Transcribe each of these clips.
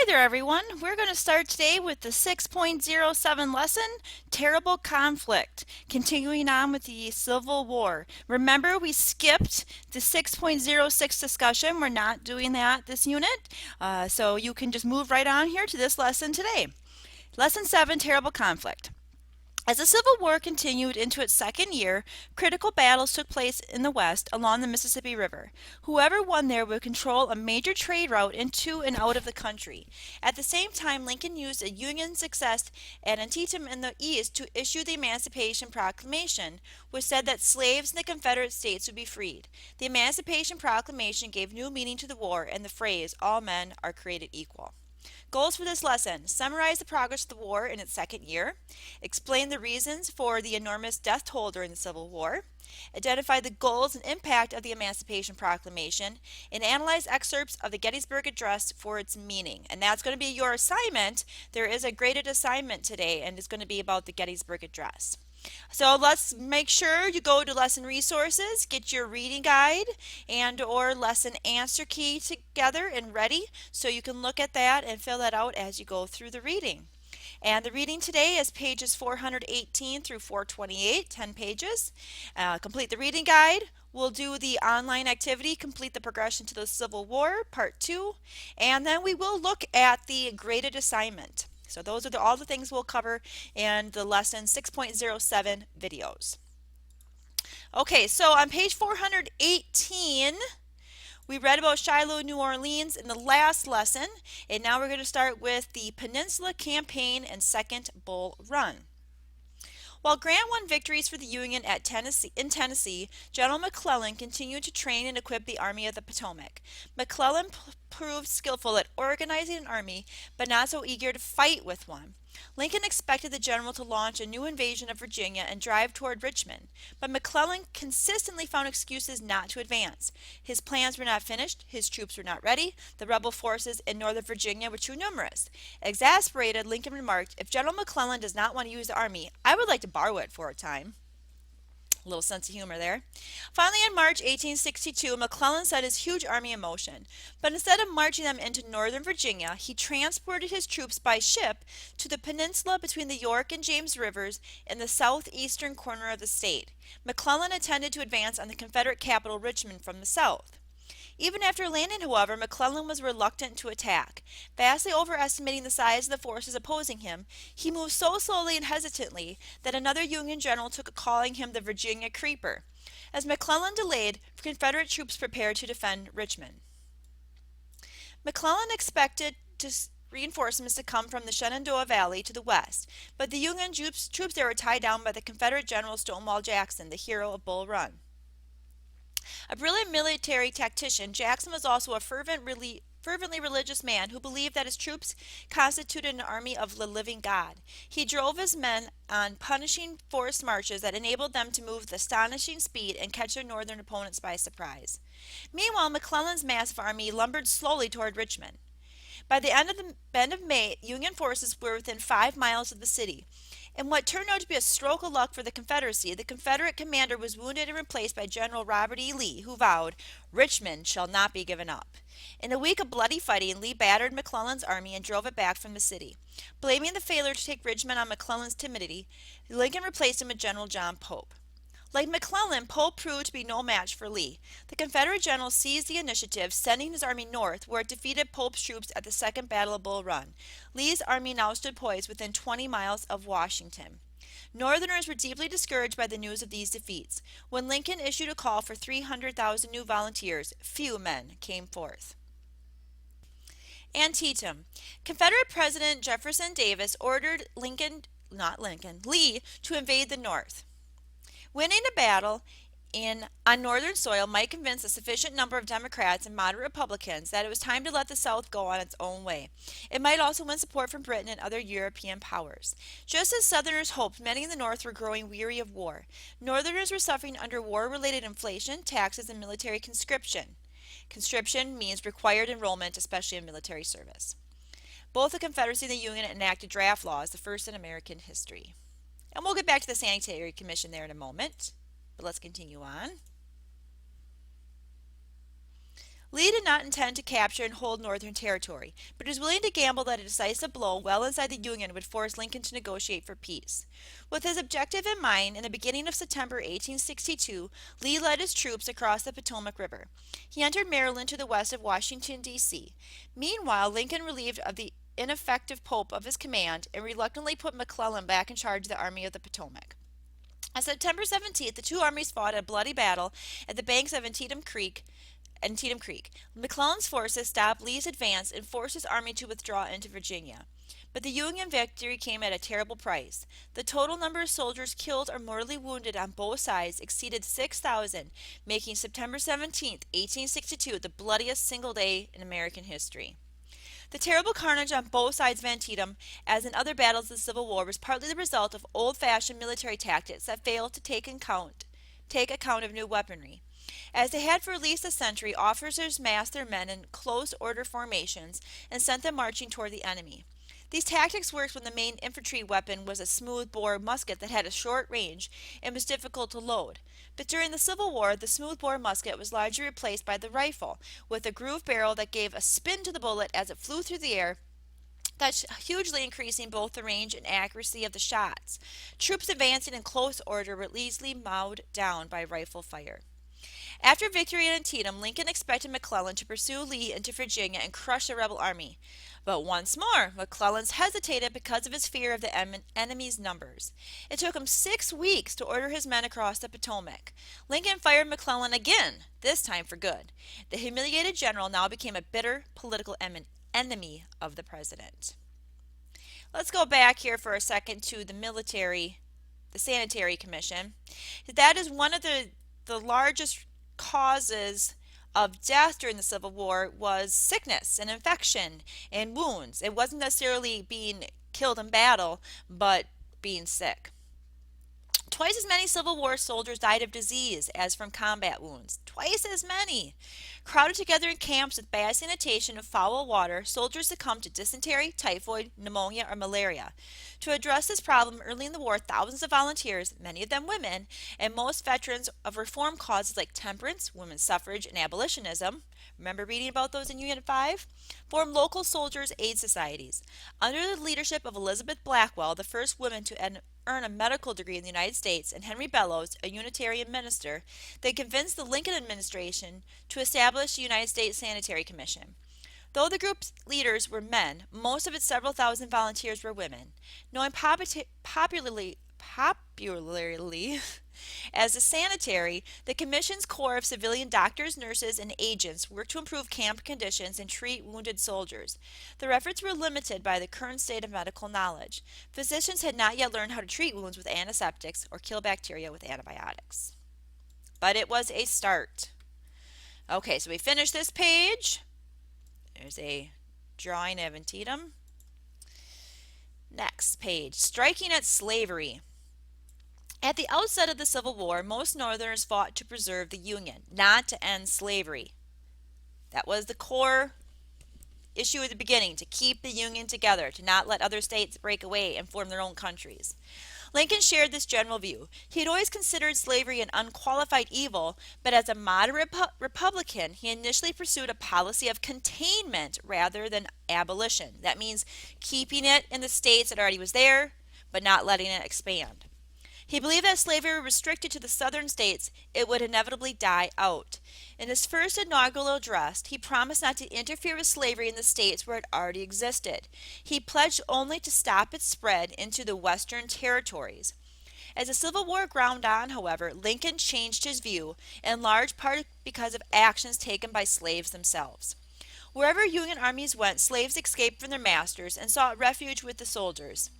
Hi there, everyone. We're going to start today with the 6.07 lesson, Terrible Conflict, continuing on with the Civil War. Remember, we skipped the 6.06 discussion. We're not doing that this unit, so you can just move right on here to this lesson today. Lesson 7, Terrible Conflict. As the Civil War continued into its second year, critical battles took place in the West along the Mississippi River. Whoever won there would control a major trade route into and out of the country. At the same time, Lincoln used a Union success at Antietam in the East to issue the Emancipation Proclamation, which said that slaves in the Confederate States would be freed. The Emancipation Proclamation gave new meaning to the war and the phrase, "All men are created equal." Goals for this lesson: summarize the progress of the war in its second year, explain the reasons for the enormous death toll during the Civil War, identify the goals and impact of the Emancipation Proclamation, and analyze excerpts of the Gettysburg Address for its meaning. And that's going to be your assignment. There is a graded assignment today, and it's going to be about the Gettysburg Address. So let's make sure you go to lesson resources, get your reading guide and or lesson answer key together and ready so you can look at that and fill that out as you go through the reading. And the reading today is pages 418 through 428, 10 pages. Complete the reading guide. We'll do the online activity, complete the progression to the Civil War, part 2, and then we will look at the graded assignment. So those are all the things we'll cover in the lesson 6.07 videos. Okay, so on page 418, we read about Shiloh, New Orleans in the last lesson, and now we're going to start with the Peninsula Campaign and Second Bull Run. While Grant won victories for the Union in Tennessee, General McClellan continued to train and equip the Army of the Potomac. McClellan proved skillful at organizing an army, but not so eager to fight with one. Lincoln expected the general to launch a new invasion of Virginia and drive toward Richmond, but McClellan consistently found excuses not to advance. His plans were not finished, his troops were not ready, the rebel forces in northern Virginia were too numerous. Exasperated, Lincoln remarked, "If General McClellan does not want to use the army, I would like to borrow it for a time." A little sense of humor there. Finally, in March 1862, McClellan set his huge army in motion. But instead of marching them into northern Virginia, he transported his troops by ship to the peninsula between the York and James rivers in the southeastern corner of the state. McClellan intended to advance on the Confederate capital, Richmond, from the south. Even after landing, however, McClellan was reluctant to attack. Vastly overestimating the size of the forces opposing him, he moved so slowly and hesitantly that another Union general took to calling him the Virginia Creeper. As McClellan delayed, Confederate troops prepared to defend Richmond. McClellan expected reinforcements to come from the Shenandoah Valley to the west, but the Union troops there were tied down by the Confederate General Stonewall Jackson, the hero of Bull Run. A brilliant military tactician, Jackson was also a fervently religious man who believed that his troops constituted an army of the living God. He drove his men on punishing forced marches that enabled them to move with astonishing speed and catch their northern opponents by surprise. Meanwhile, McClellan's massive army lumbered slowly toward Richmond. By the end of May, Union forces were within 5 miles of the city. In what turned out to be a stroke of luck for the Confederacy, the Confederate commander was wounded and replaced by General Robert E. Lee, who vowed, "Richmond shall not be given up." In a week of bloody fighting, Lee battered McClellan's army and drove it back from the city. Blaming the failure to take Richmond on McClellan's timidity, Lincoln replaced him with General John Pope. Like McClellan, Pope proved to be no match for Lee. The Confederate general seized the initiative, sending his army north, where it defeated Pope's troops at the Second Battle of Bull Run. Lee's army now stood poised within 20 miles of Washington. Northerners were deeply discouraged by the news of these defeats. When Lincoln issued a call for 300,000 new volunteers, few men came forth. Antietam. Confederate President Jefferson Davis ordered Lee to invade the North. Winning a battle on northern soil might convince a sufficient number of Democrats and moderate Republicans that it was time to let the South go on its own way. It might also win support from Britain and other European powers. Just as Southerners hoped, many in the North were growing weary of war. Northerners were suffering under war-related inflation, taxes, and military conscription. Conscription means required enrollment, especially in military service. Both the Confederacy and the Union enacted draft laws, the first in American history. And we'll get back to the Sanitary Commission there in a moment, but let's continue on. Lee did not intend to capture and hold Northern Territory, but was willing to gamble that a decisive blow well inside the Union would force Lincoln to negotiate for peace. With his objective in mind, in the beginning of September 1862, Lee led his troops across the Potomac River. He entered Maryland to the west of Washington, D.C. Meanwhile, Lincoln relieved of the ineffective Pope of his command and reluctantly put McClellan back in charge of the Army of the Potomac. On September 17th, the two armies fought a bloody battle at the banks of Antietam Creek. McClellan's forces stopped Lee's advance and forced his army to withdraw into Virginia. But the Union victory came at a terrible price. The total number of soldiers killed or mortally wounded on both sides exceeded 6,000, making September 17, 1862 the bloodiest single day in American history. The terrible carnage on both sides of Antietam, as in other battles of the Civil War, was partly the result of old-fashioned military tactics that failed to take account of new weaponry. As they had for at least a century, officers massed their men in close order formations and sent them marching toward the enemy. These tactics worked when the main infantry weapon was a smooth-bore musket that had a short range and was difficult to load. But during the Civil War, the smooth-bore musket was largely replaced by the rifle, with a grooved barrel that gave a spin to the bullet as it flew through the air, thus hugely increasing both the range and accuracy of the shots. Troops advancing in close order were easily mowed down by rifle fire. After victory at Antietam, Lincoln expected McClellan to pursue Lee into Virginia and crush the rebel army. But once more, McClellan hesitated because of his fear of the enemy's numbers. It took him 6 weeks to order his men across the Potomac. Lincoln fired McClellan again, this time for good. The humiliated general now became a bitter political enemy of the president. Let's go back here for a second to the Sanitary Commission. That is one of the largest causes of death during the Civil War was sickness and infection and wounds. It wasn't necessarily being killed in battle, but being sick. Twice as many Civil War soldiers died of disease as from combat wounds. Twice as many. Crowded together in camps with bad sanitation and foul water, soldiers succumbed to dysentery, typhoid, pneumonia, or malaria. To address this problem early in the war, thousands of volunteers, many of them women, and most veterans of reform causes like temperance, women's suffrage, and abolitionism, remember reading about those in Unit 5? Formed local soldiers' aid societies. Under the leadership of Elizabeth Blackwell, the first woman to earn a medical degree in the United States, and Henry Bellows, a Unitarian minister, they convinced the Lincoln administration to establish the United States Sanitary Commission. Though the group's leaders were men, most of its several thousand volunteers were women. Known popularly as the Sanitary, the Commission's corps of civilian doctors, nurses, and agents worked to improve camp conditions and treat wounded soldiers. Their efforts were limited by the current state of medical knowledge. Physicians had not yet learned how to treat wounds with antiseptics or kill bacteria with antibiotics. But it was a start. Okay, so we finished this page. There's a drawing of Antietam. Next page, striking at slavery. At the outset of the Civil War, most Northerners fought to preserve the Union, not to end slavery. That was the core issue at the beginning, to keep the Union together, to not let other states break away and form their own countries. Lincoln shared this general view. He had always considered slavery an unqualified evil, but as a moderate Republican, he initially pursued a policy of containment rather than abolition. That means keeping it in the states that already was there, but not letting it expand. He believed that slavery were restricted to the southern states, it would inevitably die out. In his first inaugural address, he promised not to interfere with slavery in the states where it already existed. He pledged only to stop its spread into the western territories. As the Civil War ground on, however, Lincoln changed his view, in large part because of actions taken by slaves themselves. Wherever Union armies went, slaves escaped from their masters and sought refuge with the soldiers.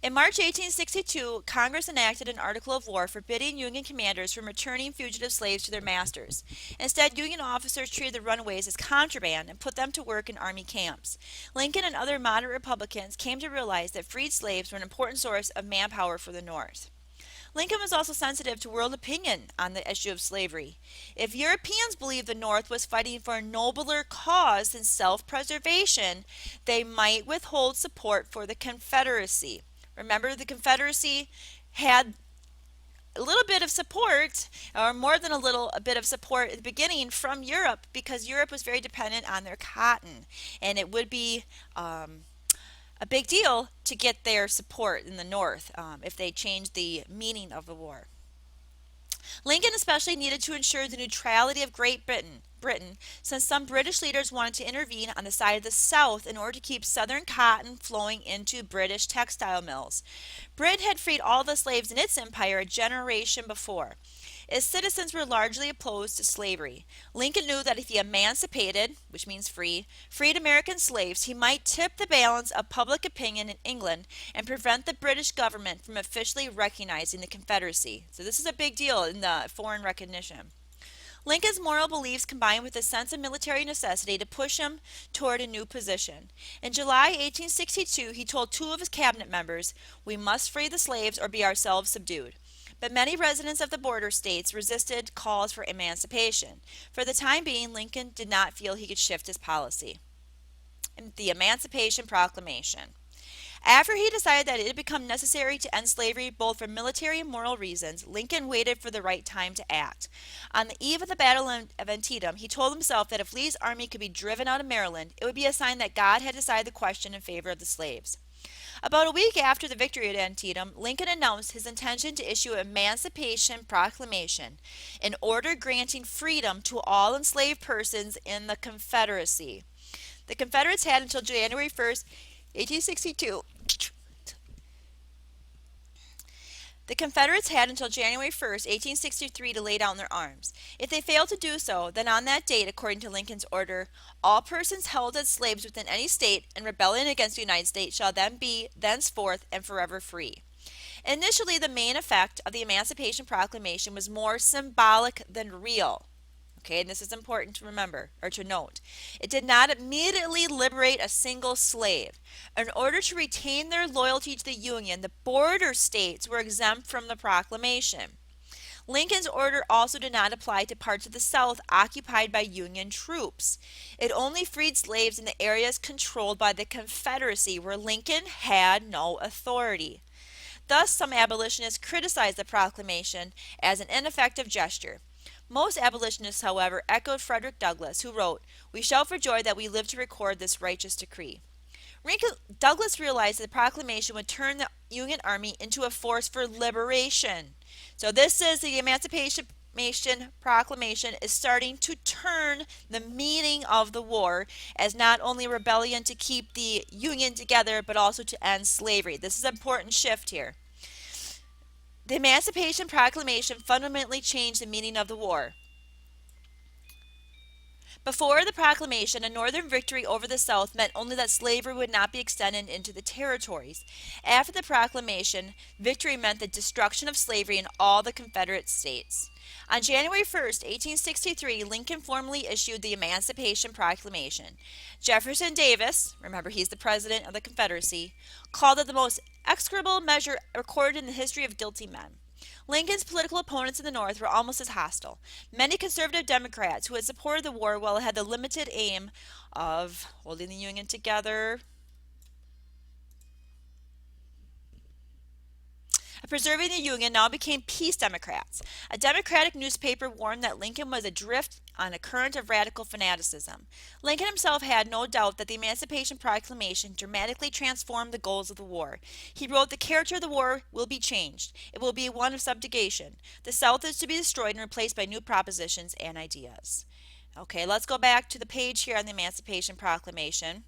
In March 1862, Congress enacted an article of war forbidding Union commanders from returning fugitive slaves to their masters. Instead, Union officers treated the runaways as contraband and put them to work in army camps. Lincoln and other moderate Republicans came to realize that freed slaves were an important source of manpower for the North. Lincoln was also sensitive to world opinion on the issue of slavery. If Europeans believed the North was fighting for a nobler cause than self-preservation, they might withhold support for the Confederacy. Remember, the Confederacy had a little bit of support, or more than a bit of support at the beginning from Europe, because Europe was very dependent on their cotton, and it would be a big deal to get their support in the North if they changed the meaning of the war. Lincoln especially needed to ensure the neutrality of Britain, since some British leaders wanted to intervene on the side of the South in order to keep Southern cotton flowing into British textile mills. Britain had freed all the slaves in its empire a generation before. Its citizens were largely opposed to slavery. Lincoln knew that if he emancipated, which means freed American slaves, he might tip the balance of public opinion in England and prevent the British government from officially recognizing the Confederacy. So this is a big deal in the foreign recognition. Lincoln's moral beliefs combined with a sense of military necessity to push him toward a new position. In July 1862, he told two of his cabinet members, "We must free the slaves or be ourselves subdued." But many residents of the border states resisted calls for emancipation. For the time being, Lincoln did not feel he could shift his policy. The Emancipation Proclamation. After he decided that it had become necessary to end slavery both for military and moral reasons, Lincoln waited for the right time to act. On the eve of the Battle of Antietam, he told himself that if Lee's army could be driven out of Maryland, it would be a sign that God had decided the question in favor of the slaves. About a week after the victory at Antietam, Lincoln announced his intention to issue an Emancipation Proclamation, an order granting freedom to all enslaved persons in the Confederacy. The Confederates had until January 1st, 1862. The Confederates had until January 1st, 1863 to lay down their arms. If they failed to do so, then on that date, according to Lincoln's order, all persons held as slaves within any state in rebellion against the United States shall then be thenceforth and forever free. Initially, the main effect of the Emancipation Proclamation was more symbolic than real. Okay, and this is important to remember or to note. It did not immediately liberate a single slave. In order to retain their loyalty to the Union, the border states were exempt from the proclamation. Lincoln's order also did not apply to parts of the South occupied by Union troops. It only freed slaves in the areas controlled by the Confederacy, where Lincoln had no authority. Thus, some abolitionists criticized the proclamation as an ineffective gesture. Most abolitionists, however, echoed Frederick Douglass, who wrote, "We shout for joy that we live to record this righteous decree." Douglass realized that the proclamation would turn the Union Army into a force for liberation. So this is the Emancipation Proclamation is starting to turn the meaning of the war as not only a rebellion to keep the Union together, but also to end slavery. This is an important shift here. The Emancipation Proclamation fundamentally changed the meaning of the war. Before the proclamation, a Northern victory over the South meant only that slavery would not be extended into the territories. After the proclamation, victory meant the destruction of slavery in all the Confederate states. On January 1st, 1863, Lincoln formally issued the Emancipation Proclamation. Jefferson Davis, remember he's the president of the Confederacy, called it the most execrable measure recorded in the history of guilty men. Lincoln's political opponents in the North were almost as hostile. Many conservative Democrats who had supported the war while it had the limited aim of holding the Union together, preserving the Union, now became peace Democrats. A Democratic newspaper warned that Lincoln was adrift on a current of radical fanaticism. Lincoln himself had no doubt that the Emancipation Proclamation dramatically transformed the goals of the war. He wrote, "The character of the war will be changed. It will be one of subjugation. The South is to be destroyed and replaced by new propositions and ideas." Okay, let's go back to the page here on the Emancipation Proclamation.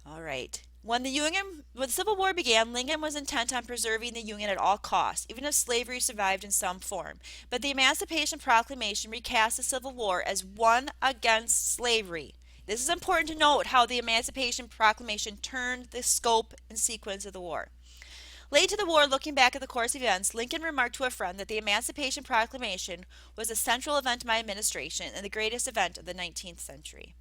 All right. When the Civil War began, Lincoln was intent on preserving the Union at all costs, even if slavery survived in some form. But the Emancipation Proclamation recast the Civil War as one against slavery. This is important to note how the Emancipation Proclamation turned the scope and sequence of the war. Late to the war, looking back at the course of events, Lincoln remarked to a friend that the Emancipation Proclamation was a central event in my administration and the greatest event of the 19th century.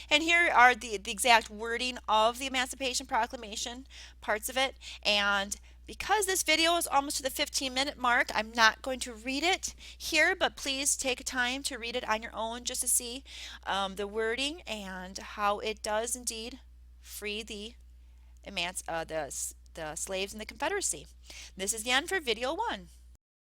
And here are the exact wording of the Emancipation Proclamation, parts of it. And because this video is almost to the 15-minute mark, I'm not going to read it here, but please take time to read it on your own just to see the wording and how it does indeed free the the slaves in the Confederacy. This is the end for video 1.